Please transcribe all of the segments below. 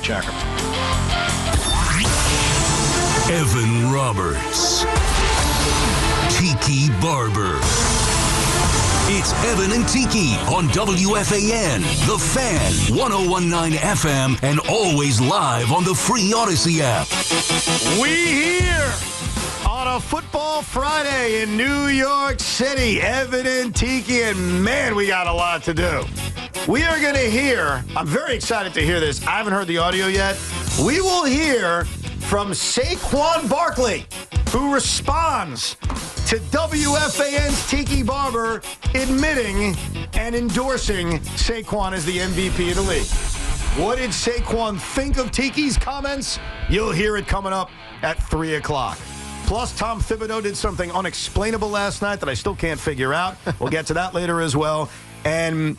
checker. Evan Roberts. Tiki Barber. It's Evan and Tiki on WFAN, The Fan, 101.9 FM, and always live on the free Odyssey app. We here on a football Friday in New York City. Evan and Tiki, and man, we got a lot to do. We are going to hear, I'm very excited to hear this. I haven't heard the audio yet. We will hear from Saquon Barkley, who responds to WFAN's Tiki Barber admitting and endorsing Saquon as the MVP of the league. What did Saquon think of Tiki's comments? You'll hear it coming up at 3 o'clock. Plus, Tom Thibodeau did something unexplainable last night that I still can't figure out. We'll get to that later as well. And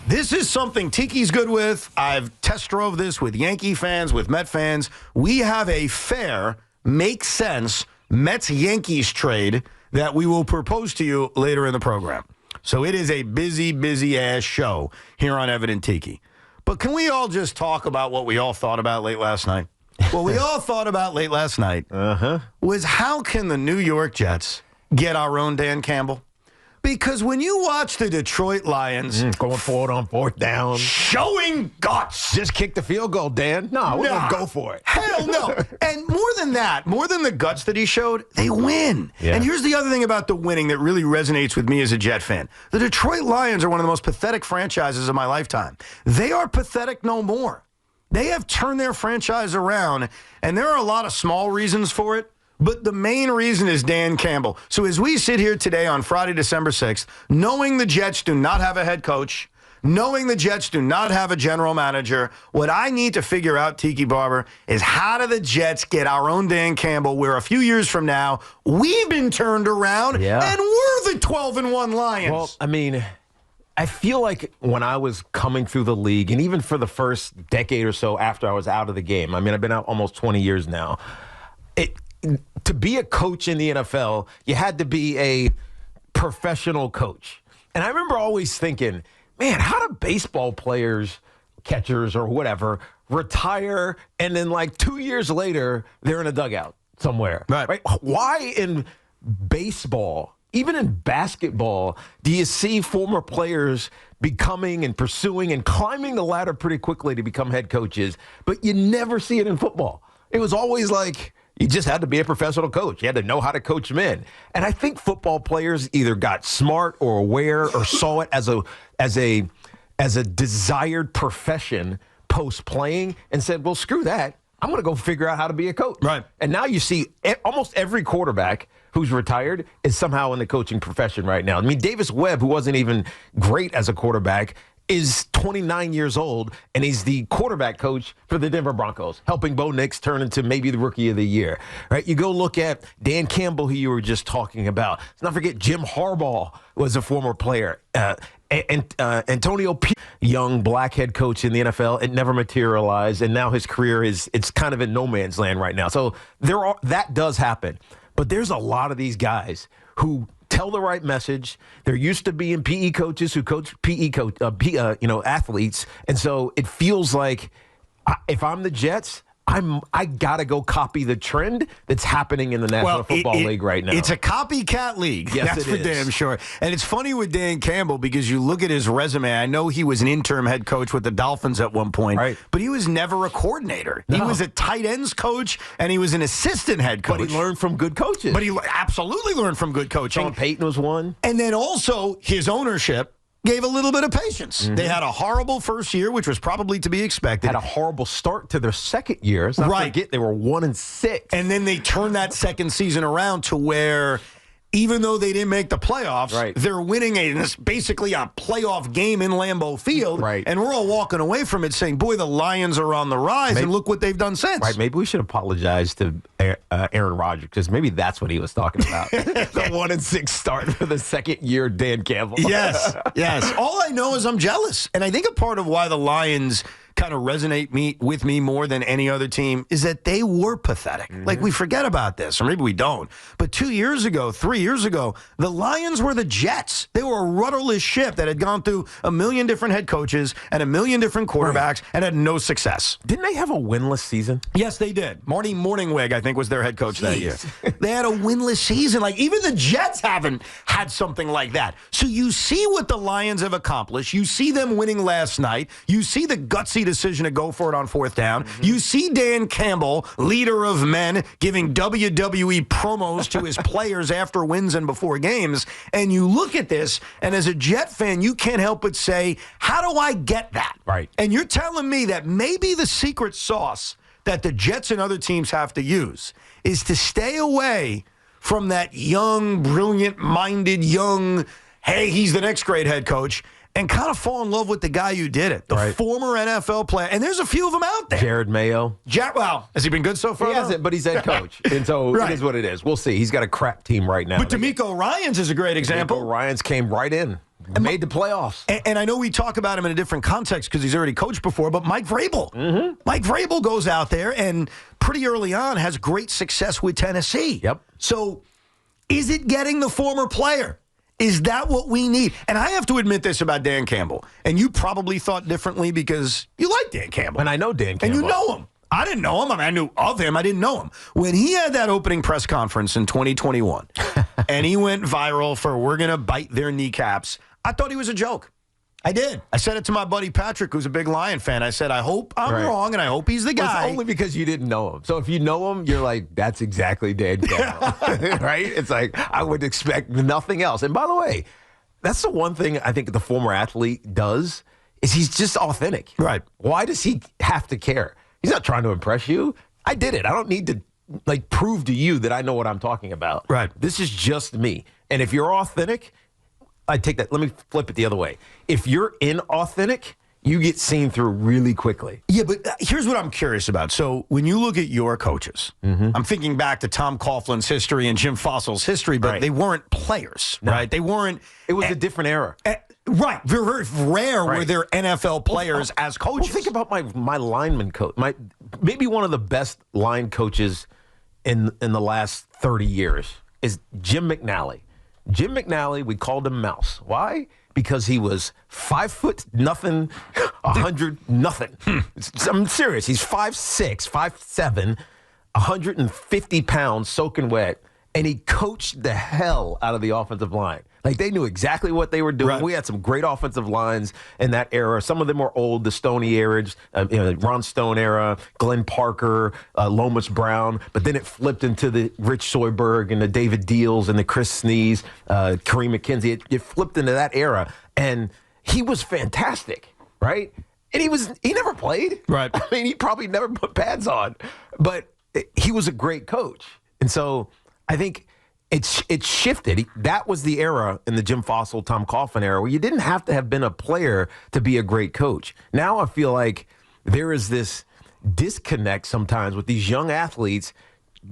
this is something Tiki's good with. I've test drove this with Yankee fans, with Met fans. We have a fair, make sense Mets-Yankees trade that we will propose to you later in the program. So it is a busy, busy-ass show here on Evan and Tiki. But can we all just talk about what we all thought about late last night? What we all thought about late last night was how can the New York Jets get our own Dan Campbell? Because when you watch the Detroit Lions going for it on fourth down, showing guts. Just kick the field goal, Dan. No, we're going to go for it. Hell no. And more than that, more than the guts that he showed, they win. Yeah. And here's the other thing about the winning that really resonates with me as a Jet fan. The Detroit Lions are one of the most pathetic franchises of my lifetime. They are pathetic no more. They have turned their franchise around, and there are a lot of small reasons for it. But the main reason is Dan Campbell. So as we sit here today on Friday, December 6th, knowing the Jets do not have a head coach, knowing the Jets do not have a general manager, what I need to figure out, Tiki Barber, is how do the Jets get our own Dan Campbell where a few years from now, we've been turned around and we're the 12-1 Lions. Well, I mean, I feel like when I was coming through the league, and even for the first decade or so after I was out of the game, I mean, I've been out almost 20 years now, to be a coach in the NFL, you had to be a professional coach. And I remember always thinking, man, how do baseball players, catchers or whatever, retire and then like 2 years later, they're in a dugout somewhere? Right? Why in baseball, even in basketball, do you see former players becoming and pursuing and climbing the ladder pretty quickly to become head coaches, but you never see it in football? It was always like you just had to be a professional coach. You had to know how to coach men. And I think football players either got smart or aware or saw it as a desired profession post-playing and said, well, screw that. I'm going to go figure out how to be a coach. Right. And now you see almost every quarterback who's retired is somehow in the coaching profession right now. I mean, Davis Webb, who wasn't even great as a quarterback, is 29 years old, and he's the quarterback coach for the Denver Broncos, helping Bo Nix turn into maybe the rookie of the year. Right? You go look at Dan Campbell, who you were just talking about. Let's not forget Jim Harbaugh was a former player. Antonio P., young black head coach in the NFL, it never materialized, and now his career it's kind of in no man's land right now. So that does happen. But there's a lot of these guys who tell the right message. They're used to being PE coaches who coach athletes, and so it feels like if I'm the Jets, I gotta go copy the trend that's happening in the National Football League right now. It's a copycat league. Yes, that's for damn sure. And it's funny with Dan Campbell because you look at his resume. I know he was an interim head coach with the Dolphins at one point, right, but he was never a coordinator. No. He was a tight ends coach and he was an assistant head coach. But he learned from good coaches. But he absolutely learned from good coaching. Sean Payton was one. And then also his ownership gave a little bit of patience. Mm-hmm. They had a horrible first year, which was probably to be expected. Had a horrible start to their second year. Let's not forget they were 1-6. And then they turned that second season around to where, even though they didn't make the playoffs, they're winning basically a playoff game in Lambeau Field. Right. And we're all walking away from it saying, boy, the Lions are on the rise, and look what they've done since. Right. Maybe we should apologize to Aaron Rodgers, because maybe that's what he was talking about. The 1-6 start for the second year, Dan Campbell. Yes. All I know is I'm jealous. And I think a part of why the Lions kind of resonate with me more than any other team is that they were pathetic. Like, we forget about this, or maybe we don't. But 2 years ago, 3 years ago, the Lions were the Jets. They were a rudderless ship that had gone through a million different head coaches and a million different quarterbacks and had no success. Didn't they have a winless season? Yes, they did. Marty Morningwig, I think, was their head coach that year. They had a winless season. Like, even the Jets haven't had something like that. So you see what the Lions have accomplished. You see them winning last night. You see the gutsy decision to go for it on fourth down. You see Dan Campbell, leader of men, giving WWE promos to his players after wins and before games. And you look at this, and as a Jet fan, you can't help but say, how do I get that? Right. And you're telling me that maybe the secret sauce that the Jets and other teams have to use is to stay away from that young, brilliant-minded, young, hey, he's the next great head coach, and kind of fall in love with the guy who did it, the former NFL player. And there's a few of them out there. Jared Mayo. Well, has he been good so far? He hasn't, but he's head coach. And so it is what it is. We'll see. He's got a crap team right now. But D'Amico Ryans is a great example. D'Amico Ryans came right in. And made the playoffs. And I know we talk about him in a different context because he's already coached before, but Mike Vrabel. Mike Vrabel goes out there and pretty early on has great success with Tennessee. Yep. So is it getting the former player? Is that what we need? And I have to admit this about Dan Campbell. And you probably thought differently because you like Dan Campbell. And I know Dan Campbell. And you know him. I didn't know him. I mean, I knew of him. I didn't know him. When he had that opening press conference in 2021 and he went viral for we're going to bite their kneecaps, I thought he was a joke. I did. I said it to my buddy Patrick, who's a big Lion fan. I said, I hope I'm wrong, and I hope he's the guy. Well, it's only because you didn't know him. So if you know him, you're like, that's exactly Dan Campbell. Right? It's like, I would expect nothing else. And by the way, that's the one thing I think the former athlete does is he's just authentic. Right. Why does he have to care? He's not trying to impress you. I did it. I don't need to prove to you that I know what I'm talking about. Right. This is just me. And if you're authentic, I take that. Let me flip it the other way. If you're inauthentic, you get seen through really quickly. Yeah, but here's what I'm curious about. So when you look at your coaches, I'm thinking back to Tom Coughlin's history and Jim Fossil's history, but they weren't players, right? They weren't. It was a different era. Right. Very, very rare were there NFL players as coaches. Well, think about my lineman coach. Maybe one of the best line coaches in the last 30 years is Jim McNally. Jim McNally, we called him Mouse. Why? Because he was 5 foot nothing, 100 nothing. I'm serious. He's 5'6", 5'7", 150 pounds soaking wet, and he coached the hell out of the offensive line. Like, they knew exactly what they were doing. Right. We had some great offensive lines in that era. Some of them were old, the Stoney era, Ron Stone era, Glenn Parker, Lomas Brown. But then it flipped into the Rich Soyberg and the David Deals and the Chris Sneeze, Kareem McKenzie. It flipped into that era. And he was fantastic, right? And he never played. Right. I mean, he probably never put pads on. But he was a great coach. And so I think it's shifted. That was the era in the Jim Fossil, Tom Coughlin era where you didn't have to have been a player to be a great coach. Now I feel like there is this disconnect sometimes with these young athletes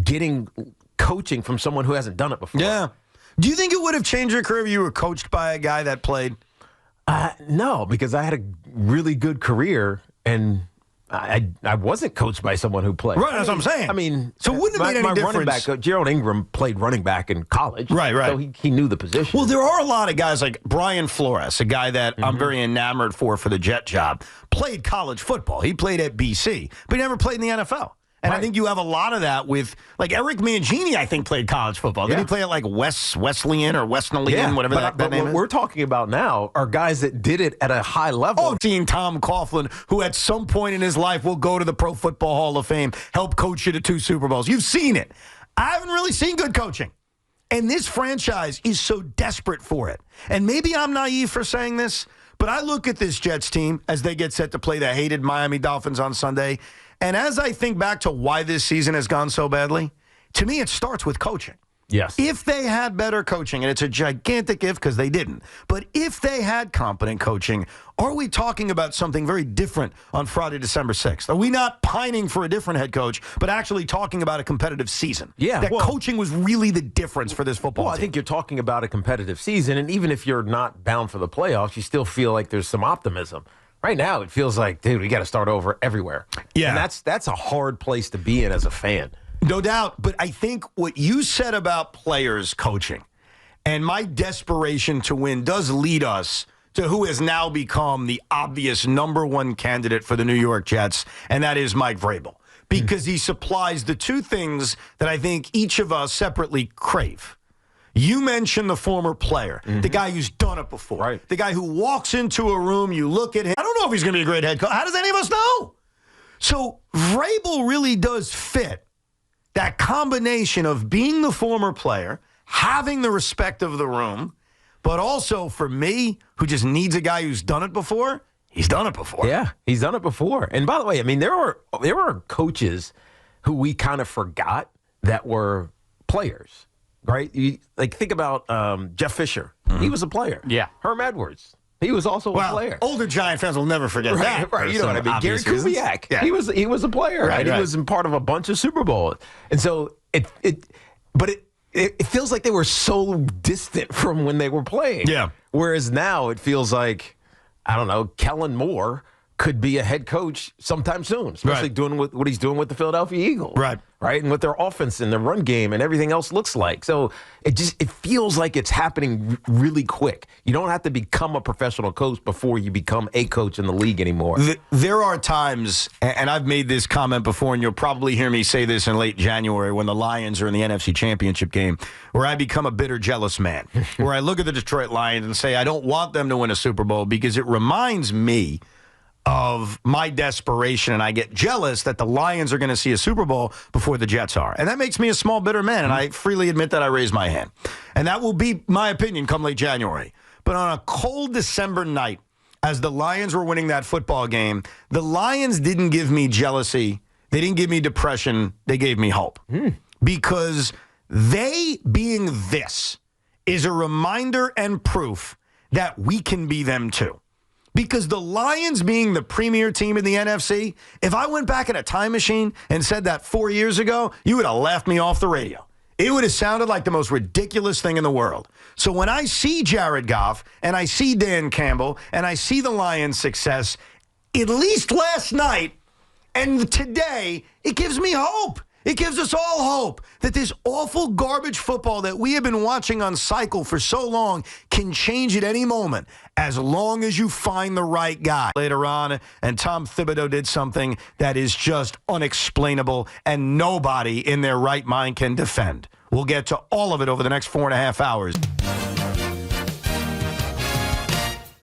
getting coaching from someone who hasn't done it before. Yeah. Do you think it would have changed your career if you were coached by a guy that played? No, because I had a really good career and I wasn't coached by someone who played. Right, that's what I'm saying. I mean, so wouldn't it make any difference? Running back, Gerald Ingram played running back in college. Right. So he knew the position. Well, there are a lot of guys like Brian Flores, a guy that I'm very enamored for the Jet job, played college football. He played at BC, but he never played in the NFL. And I think you have a lot of that with, like, Eric Mangini, I think, played college football. Did he play at, like, Wesleyan or Wesleyan, whatever that name is? What we're talking about now are guys that did it at a high level. Oh, seeing Tom Coughlin, who at some point in his life will go to the Pro Football Hall of Fame, help coach you to 2 Super Bowls. You've seen it. I haven't really seen good coaching. And this franchise is so desperate for it. And maybe I'm naive for saying this, but I look at this Jets team as they get set to play the hated Miami Dolphins on Sunday. And as I think back to why this season has gone so badly, to me it starts with coaching. Yes. If they had better coaching, and it's a gigantic if because they didn't, but if they had competent coaching, are we talking about something very different on Friday, December 6th? Are we not pining for a different head coach, but actually talking about a competitive season? Yeah. That coaching was really the difference for this football team. I think you're talking about a competitive season, and even if you're not bound for the playoffs, you still feel like there's some optimism. Right now, it feels like, dude, we got to start over everywhere. Yeah. And that's a hard place to be in as a fan. No doubt. But I think what you said about players coaching and my desperation to win does lead us to who has now become the obvious number one candidate for the New York Jets, and that is Mike Vrabel. Because he supplies the two things that I think each of us separately crave. You mentioned the former player, the guy who's done it before, right. The guy who walks into a room, you look at him. I don't know if he's going to be a great head coach. How does any of us know? So Vrabel really does fit that combination of being the former player, having the respect of the room, but also for me, who just needs a guy who's done it before, he's done it before. Yeah, he's done it before. And by the way, I mean, there were coaches who we kind of forgot that were players, right? Think about Jeff Fisher. He was a player. Yeah. Herm Edwards. He was also a player. Older Giant fans will never forget that. Right, you know what I mean. Gary Kubiak. Yeah. He was a player. Right, He was in part of a bunch of Super Bowls. And so it feels like they were so distant from when they were playing. Yeah. Whereas now it feels like, I don't know, Kellen Moore could be a head coach sometime soon, especially doing what he's doing with the Philadelphia Eagles. Right. And what their offense and their run game and everything else looks like. So it feels like it's happening really quick. You don't have to become a professional coach before you become a coach in the league anymore. There are times, and I've made this comment before, and you'll probably hear me say this in late January when the Lions are in the NFC Championship game, where I become a bitter, jealous man, where I look at the Detroit Lions and say, I don't want them to win a Super Bowl because it reminds me of my desperation, and I get jealous that the Lions are going to see a Super Bowl before the Jets are. And that makes me a small, bitter man, and I freely admit that I raise my hand. And that will be my opinion come late January. But on a cold December night, as the Lions were winning that football game, the Lions didn't give me jealousy. They didn't give me depression. They gave me hope. Because they being this is a reminder and proof that we can be them too. Because the Lions being the premier team in the NFC, if I went back in a time machine and said that 4 years ago, you would have laughed me off the radio. It would have sounded like the most ridiculous thing in the world. So when I see Jared Goff and I see Dan Campbell and I see the Lions' success, at least last night and today, it gives me hope. It gives us all hope that this awful garbage football that we have been watching on cycle for so long can change at any moment as long as you find the right guy. Later on, and Tom Thibodeau did something that is just unexplainable and nobody in their right mind can defend. We'll get to all of it over the next 4.5 hours.